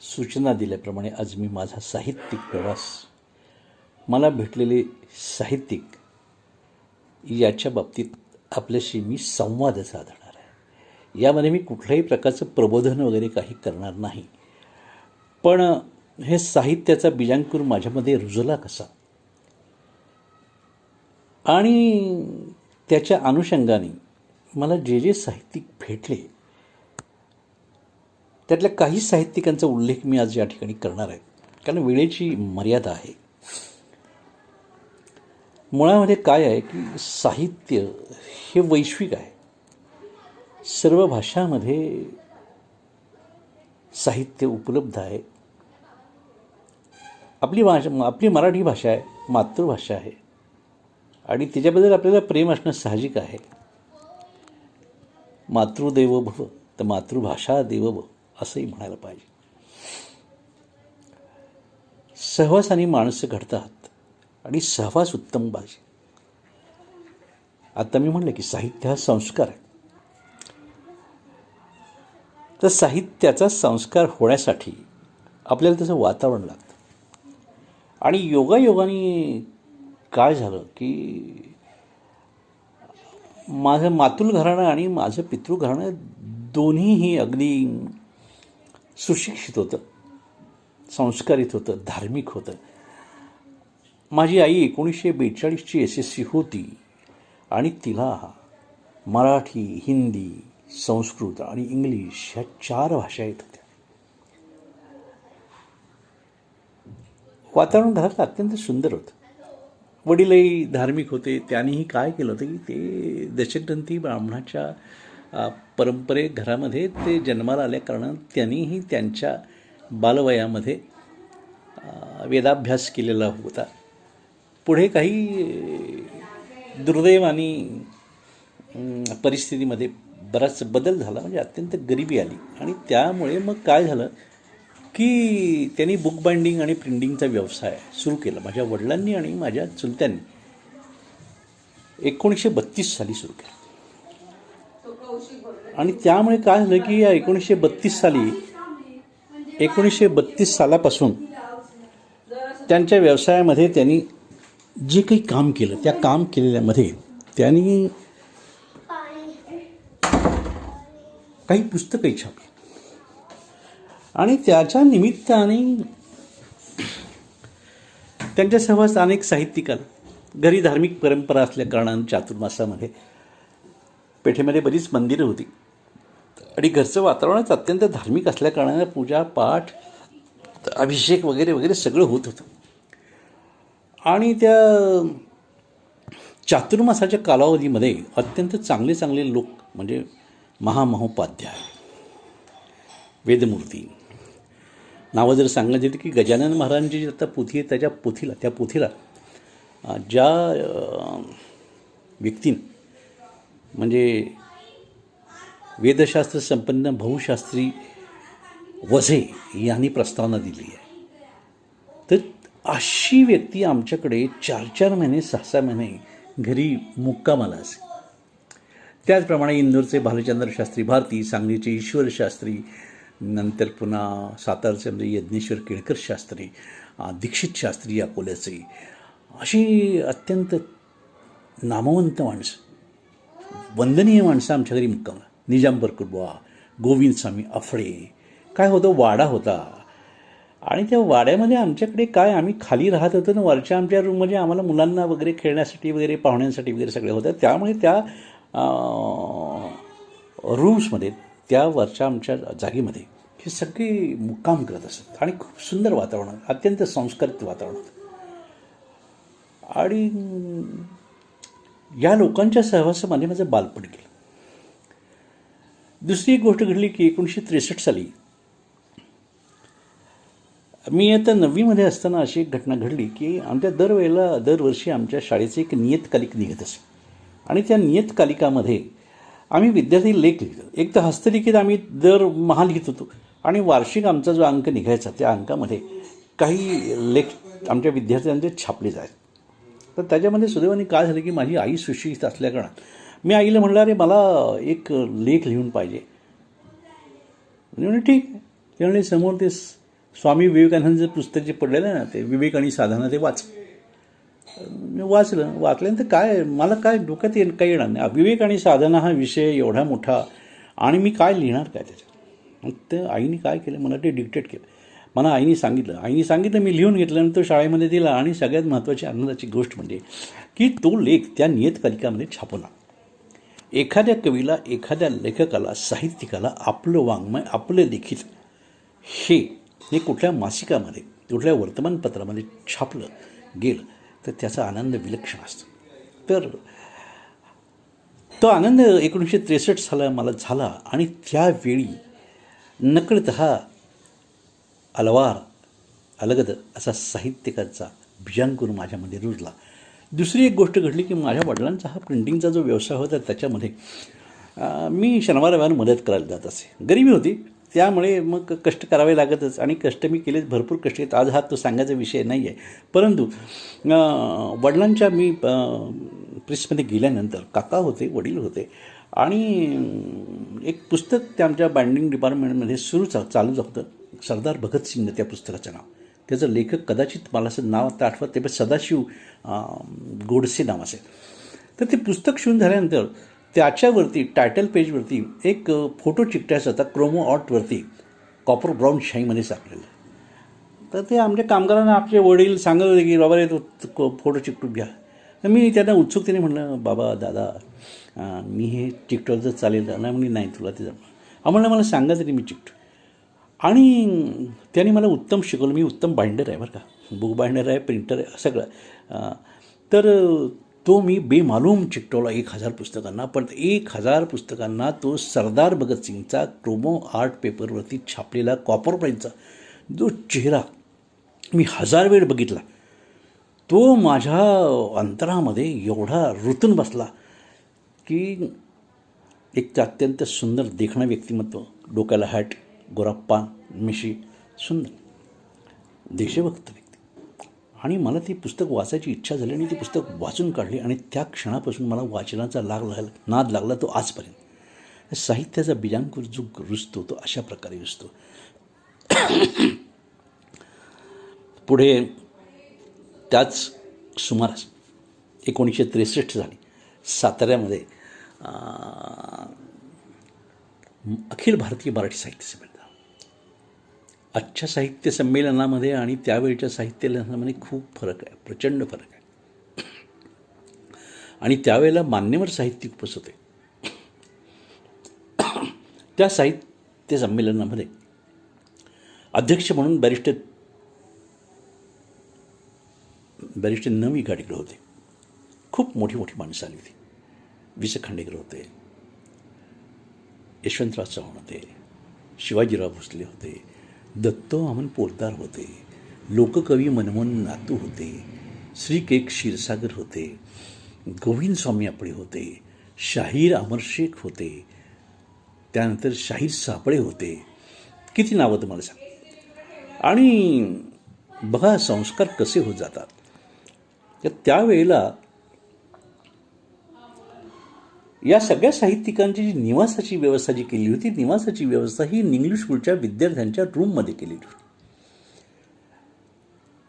सूचना दिल्याप्रमाणे आज मी माझा साहित्यिक प्रवास, मला भेटलेले साहित्यिक याच्या बाबतीत आपल्याशी मी संवाद साधणार आहे. यामध्ये मी कुठल्याही प्रकारचं प्रबोधन वगैरे काही करणार नाही. पण हे साहित्याचा बीजांकुर माझ्यामध्ये रुजला कसा आणि त्याच्या अनुषंगाने मला जे साहित्यिक भेटले त्यातल्या काही साहित्यिकांचा उल्लेख मी आज या ठिकाणी करणार आहे, कारण वेळेची मर्यादा आहे. मुळामध्ये काय आहे की साहित्य हे वैश्विक आहे. सर्व भाषांमध्ये साहित्य उपलब्ध आहे. आपली मराठी भाषा आहे, मातृभाषा आहे आणि त्याच्याबद्दल आपल्याला प्रेम असणं साहजिक आहे. मातृदेवो भव तर मातृभाषा देवो भव असंही म्हणायला पाहिजे. सहवासाने माणसं घडतात आणि सहवास उत्तम पाहिजे. आता मी म्हणलं की साहित्य हा संस्कार आहे. तर साहित्याचा संस्कार होण्यासाठी आपल्याला तसं वातावरण लागतं. आणि योगायोगाने काय झालं की माझं मातुल घराणं आणि माझं पितृ घराणं दोन्हीही अगदी सुशिक्षित होतं, संस्कारित होतं, धार्मिक होतं. माझी आई 1942ची SSC होती आणि तिला मराठी, हिंदी, संस्कृत आणि इंग्लिश ह्या 4 भाषा येत होत्या. वातावरण घरात अत्यंत सुंदर होतं. वडीलही धार्मिक होते. त्यांनीही काय केलं होतं की ते दशग्रंथी ब्राह्मणाच्या परंपरे घरामध्ये ते जन्माला आल्या कारणानं त्यांनीही त्यांच्या बालवयामध्ये वेदाभ्यास केलेला होता. पुढे काही दुर्दैवाने परिस्थितीमध्ये बराच बदल झाला, म्हणजे अत्यंत गरिबी आली आणि त्यामुळे मग काय झालं की त्यांनी बुक बाइंडिंग आणि प्रिंटिंगचा व्यवसाय सुरू केला. माझ्या वडिलांनी आणि माझ्या चुलत्यांनी 1932 साली सुरू केलं. आणि त्यामुळे काय झालं की या 1932 सालापासून त्यांच्या व्यवसायामध्ये त्यांनी जे काही काम केलं त्या काम केलेल्यामध्ये त्यांनी काही पुस्तकंही छापली आणि त्याच्या निमित्ताने त्यांच्या सहवास अनेक साहित्यिक आले. घरी धार्मिक परंपरा असल्या कारणानं चातुर्मासामध्ये पेठेमध्ये बरीच मंदिरं होती आणि घरचं वातावरणच अत्यंत धार्मिक असल्या कारणानं पूजा पाठ अभिषेक वगैरे वगैरे सगळं होत होतं. आणि त्या चातुर्मासाच्या कालावधीमध्ये अत्यंत चांगले चांगले लोक म्हणजे महामहोपाध्याय, वेदमूर्ती नावं जर सांगायची तर की गजानन महाराजांची जी आता पोथी आहे त्या पोथीला ज्या व्यक्तीने म्हणजे वेदशास्त्र संपन्न भाऊशास्त्री वझे यांनी प्रस्तावना दिली आहे. तर अशी व्यक्ती आमच्याकडे 4-4 महिने 6-6 महिने घरी मुक्कामाला असे. त्याचप्रमाणे इंदोरचे भालचंद्र शास्त्री भारती, सांगलीचे ईश्वर शास्त्री, नंतर पुन्हा सातारचे म्हणजे यज्ञेश्वर केळकर शास्त्री, दीक्षित शास्त्री अकोल्याचे, अशी अत्यंत नामवंत माणसं, वंदनीय माणसं आमच्या घरी मुक्कामला. निजांबर कुटुंबा, गोविंद स्वामी अफळे, काय होतं वाडा होता आणि त्या वाड्यामध्ये आमच्याकडे काय आम्ही खाली राहत होतो ना, वरच्या आमच्या रूममध्ये आम्हाला मुलांना वगैरे खेळण्यासाठी वगैरे पाहुण्यांसाठी वगैरे सगळे होतं. त्यामुळे त्या रूम्समध्ये त्या वरच्या आमच्या जागेमध्ये हे सगळे मुक्काम करत असत आणि खूप सुंदर वातावरण, अत्यंत संस्कारित वातावरण होतं. आणि या लोकांच्या सहवासामध्ये माझं बालपण गेलं. दुसरी एक गोष्ट घडली की 1963 साली मी आता 9वीमध्ये असताना अशी एक घटना घडली की आमच्या दरवर्षी आमच्या शाळेचं एक नियतकालिक निघत असे आणि त्या नियतकालिकामध्ये आम्ही विद्यार्थी लेख लिहितो. एक तर हस्तलिखित आम्ही दरमहा लिहित होतो आणि वार्षिक आमचा जो अंक निघायचा त्या अंकामध्ये काही लेख आमच्या विद्यार्थ्यांचे छापले जायचे. तर त्याच्यामध्ये सुदैवाने काय झालं की माझी आई सुशिक्षित असल्याकारणानं मी आईला म्हणलं अरे मला एक लेख लिहून पाहिजे. म्हणजे ठीक आहे. ते म्हणले समोर ते स्वामी विवेकानंदचं पुस्तक जे पडलेलं आहे ना, ते विवेक आणि साधना, ते मी वाचल्यानंतर काय मला काय डोक्यात काही येणार नाही. विवेक आणि साधना हा विषय एवढा मोठा, आणि मी काय लिहिणार काय त्याच्यात. मग ते आईने काय केलं, मला ते डिक्टेट केलं. मला आईने सांगितलं, मी लिहून घेतल्यानंतर शाळेमध्ये दिला. आणि सगळ्यात महत्त्वाची आनंदाची गोष्ट म्हणजे की तो लेख त्या नियतकालिकामध्ये छापवला. एखाद्या कवीला, एखाद्या लेखकाला, साहित्यिकाला आपलं वाङ्मय, आपलं लिखित हे कुठल्या मासिकामध्ये, कुठल्या वर्तमानपत्रामध्ये छापलं गेलं तर त्याचा आनंद विलक्षण असतो. तर तो आनंद 1963 साला मला झाला. आणि त्यावेळी नकळत अलगद असा साहित्यकाचा बीजांकुर माझ्यामध्ये रुजला. दुसरी एक गोष्ट घडली की माझ्या वडिलांचा हा प्रिंटिंगचा जो व्यवसाय होता त्याच्यामध्ये मी शनिवार रविवार मदत करायला जात असे. गरिबी होती, त्यामुळे मग कष्ट करावे लागतच. आणि कष्ट मी केलेत, भरपूर कष्ट आहेत. आज हा तो सांगायचा विषय नाही आहे. परंतु वडिलांच्या मी प्रेसमध्ये गेल्यानंतर काका होते, वडील होते. आणि एक पुस्तक त्या आमच्या बाइंडिंग डिपार्टमेंटमध्ये चालू होतं. सरदार भगतसिंग त्या पुस्तकाचं नाव. त्याचं लेखक कदाचित मला असं नाव आता आठवत ते, पण सदाशिव गोडसे नाव असेल. तर ते पुस्तक शिवून झाल्यानंतर त्याच्यावरती टायटल पेजवरती एक फोटो चिकटायचा होता, क्रोमो आर्टवरती कॉपर ब्राऊन शाईमध्ये सापलेलं. तर ते आमच्या कामगारांना आपले वडील सांगत होते की बाबा रे तो फोटो चिकटून घ्या. तर मी त्यांना उत्सुकतेने म्हटलं, बाबा दादा मी हे चिकटवलं तर चालेल का? नाही तुला ते जमलं. म्हणलं मला सांगा तरी मी चिकटू. आणि त्याने मला उत्तम शिकवलं. मी उत्तम बाइंडर आहे बरं का, बुक बाइंडर आहे, प्रिंटर आहे, सगळं. तर तो मी बेमालूम चिकटवला 1000 पुस्तकांना. पण 1000 पुस्तकांना तो सरदार भगतसिंगचा क्रोमो आर्ट पेपरवरती छापलेला कॉपर ब्राऊनचा जो चेहरा मी 1000 वेळ बघितला, तो माझ्या अंतरामध्ये एवढा रुतून बसला की एक अत्यंत सुंदर देखणं व्यक्तिमत्व, डोक्याला हॅट, गोराप्पा, मिशी, सुंदर देशभक्त व्यक्ती. आणि मला ती पुस्तक वाचायची इच्छा झाली आणि ती पुस्तक वाचून काढली. आणि त्या क्षणापासून मला वाचनाचा नाद लागला तो आजपर्यंत. साहित्याचा बीजांकुर जो रुजतो तो अशा प्रकारे रुजतो. पुढे त्याच सुमारास 1963 साली साताऱ्यामध्ये अखिल भारतीय मराठी साहित्य संमेलन. आजच्या साहित्य संमेलनामध्ये आणि त्यावेळच्या साहित्य संमेलनामध्ये खूप फरक आहे, प्रचंड फरक आहे. आणि त्यावेळेला मान्यवर साहित्यिक उपस्थित होते. त्या साहित्य संमेलनामध्ये अध्यक्ष म्हणून बॅरिस्टर नवी गाडीकर होते. खूप मोठी माणसं आली होती. वि स खांडेकर होते, यशवंतराव चव्हाण होते, शिवाजीराव भोसले होते, दत्तवामन पोतदार होते, लोककवी मनमोहन नातू होते, श्री के क्षीरसागर होते, गोविंद स्वामी आपळे होते, शाहीर अमर शेख होते, त्यानंतर शाहीर सापळे होते. किती नावं तुम्हाला सांग. आणि बघा संस्कार कसे होत जातात. तर त्यावेळेला या सगळ्या साहित्यिकांची जी निवासाची व्यवस्था जी केली होती, निवासाची व्यवस्था ही इंग्लिश स्कूलच्या विद्यार्थ्यांच्या रूममध्ये केलेली होती.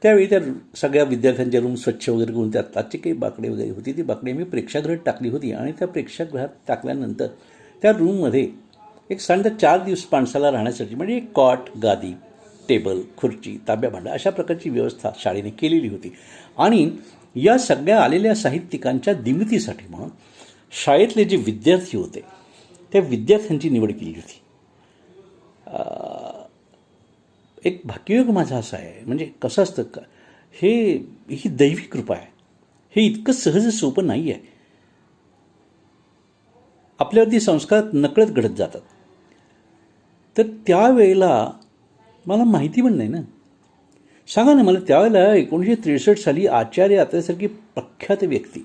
त्यावेळी त्या सगळ्या विद्यार्थ्यांच्या रूम स्वच्छ वगैरे करून त्यात आजचे काही बाकडे वगैरे होती, ती बाकडे मी प्रेक्षागृहात टाकली होती. आणि त्या प्रेक्षागृहात टाकल्यानंतर त्या रूममध्ये एक साधारण 4 दिवस माणसाला राहण्यासाठी म्हणजे एक कॉट, गादी, टेबल, खुर्ची, तांब्या भांडा अशा प्रकारची व्यवस्था शाळेने केलेली होती. आणि या सगळ्या आलेल्या साहित्यिकांच्या दिमतीसाठी म्हणून शाळेतले जे विद्यार्थी होते त्या विद्यार्थ्यांची निवड केली होती. एक भाग्ययोग माझा असा आहे, म्हणजे कसं असतं का, ही दैवी कृपा आहे. हे इतकं सहज सोपं नाही आहे. आपल्यावरती संस्कार नकळत घडत जातात. तर त्यावेळेला मला माहिती पण नाही ना. सांगा ना मला, त्यावेळेला 1963 साली आचार्य आत्रेसारखी प्रख्यात व्यक्ती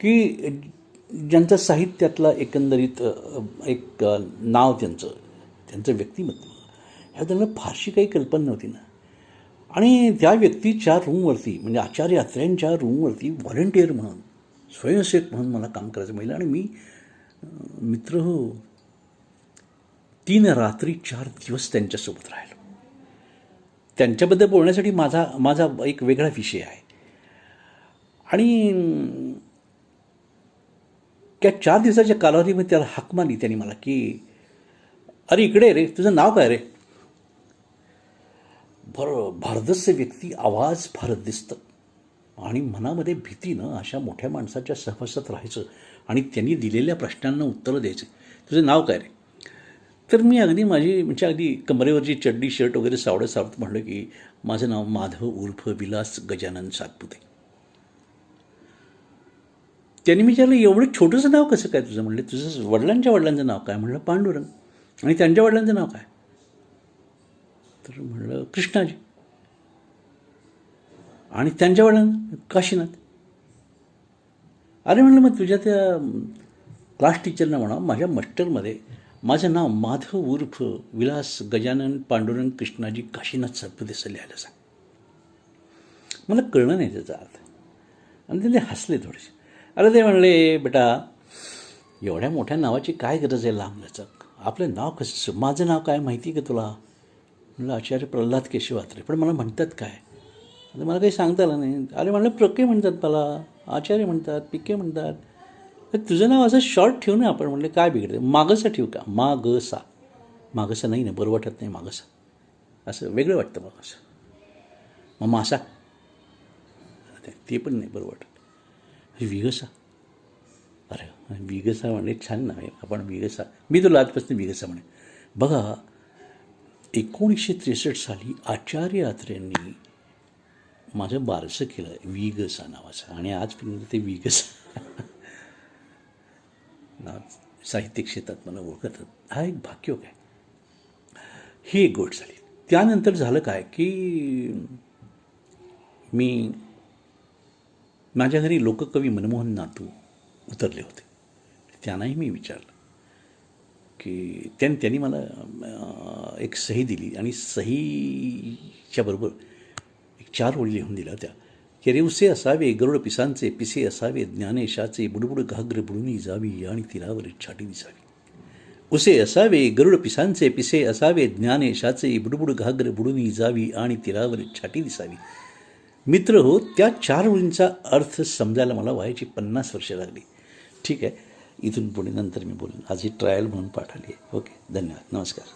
की ज्यांचं साहित्यातला एकंदरीत एक नाव, त्यांचं व्यक्तिमत्व ह्याबद्दल फारशी काही कल्पना नव्हती ना. आणि त्या व्यक्तीच्या रूमवरती म्हणजे आचार्य आत्र्यांच्या रूमवरती व्हॉलंटिअर म्हणून, स्वयंसेवक म्हणून मला काम करायचं मिळालं. आणि मी मित्र 3 रात्री 4 दिवस त्यांच्यासोबत राहिलो. त्यांच्याबद्दल बोलण्यासाठी माझा माझा एक वेगळा विषय आहे. आणि त्या 4 दिवसाच्या कालावधीमध्ये त्याला हाक मारली त्यांनी मला की अरे इकडे रे, तुझं नाव काय रे? बरं, भारदस्त व्यक्ती, आवाज भारत दिसतं आणि मनामध्ये भीतीनं अशा मोठ्या माणसाच्या सहवासात राहायचं आणि त्यांनी दिलेल्या प्रश्नांना उत्तरं द्यायचं. तुझं नाव काय रे? तर मी अगदी माझी म्हणजे अगदी कमरेवरची चड्डी शर्ट वगैरे सावडत सावडत म्हणलं की माझं नाव माधव उर्फ विलास गजानन सातपुते. त्यांनी विचारलं एवढं छोटंसं नाव कसं काय तुझं? म्हणलं तुझं वडिलांचं नाव काय? म्हणलं पांडुरंग. आणि त्यांच्या वडिलांचं नाव काय? तर म्हणलं कृष्णाजी. आणि त्यांच्या वडिलांना काशीनाथ. अरे म्हणलं मग तुझ्या त्या क्लास टीचरना म्हणा माझ्या मास्टरमध्ये माझं नाव माधव उर्फ विलास गजानन पांडुरंग कृष्णाजी काशीनाथ सातपुते असं लिहायला सांग. मला कळलं नाही त्याचा अर्थ. आणि ते हसले थोडेसे. अरे ते म्हणले बेटा एवढ्या मोठ्या नावाची काय गरज आहे लांबलचक? आपलं नाव कसं? माझं नाव काय माहिती का तुला? म्हणलं आचार्य प्रल्हाद केशव अत्रे. पण मला म्हणतात काय? आता मला काही सांगता आलं नाही. अरे म्हणलं प्रके म्हणतात मला, आचार्य म्हणतात, पिके म्हणतात. तर तुझं नाव असं शॉर्ट ठेवू ना आपण. म्हणले काय बिघडते? मागसा ठेवू का? मागसा. मागसा नाही ना, बरं वाटत नाही मागसा. असं वेगळं वाटतं मागसा. मग मासा ते पण नाही बरं वाटत. विगसा. अरे विगसा म्हणजे छान नाव आहे. आपण विगसा, मी तुला आजपासून विगसा म्हणे. बघा 1963 साली आचार्य अत्रेंनी माझं बारसं केलं विगसा नावाचं. आणि आजपर्यंत ते विगसा नाव साहित्य क्षेत्रात मला ओळखतात. हा एक भाग्योग आहे. ही एक गोष्ट झाली. त्यानंतर झालं काय की मी माझ्या घरी लोककवी मनमोहन नातू उतरले होते. त्यांनाही मी विचारलं की त्यांनी मला एक सही दिली आणि सहीच्याबरोबर एक 4 ओळी लिहून दिल्या होत्या की रे उसे असावे गरुड पिसांचे पिसे असावे ज्ञानेशाचे बुडबुड घागर बुडून जावी आणि तीरावर छाटी दिसावी. उसे असावे गरुड पिसांचे पिसे असावे ज्ञानेशाचे बुडबुड घागर बुडून जावी आणि तीरावर छाटी दिसावी. मित्र हो, त्या 4 ओळींचा अर्थ समजायला मला वयाची 50 वर्ष लागली. ठीक आहे, इथून पुढे नंतर मी बोलेन. आज ही ट्रायल म्हणून पाठ आली आहे. ओके, धन्यवाद, नमस्कार.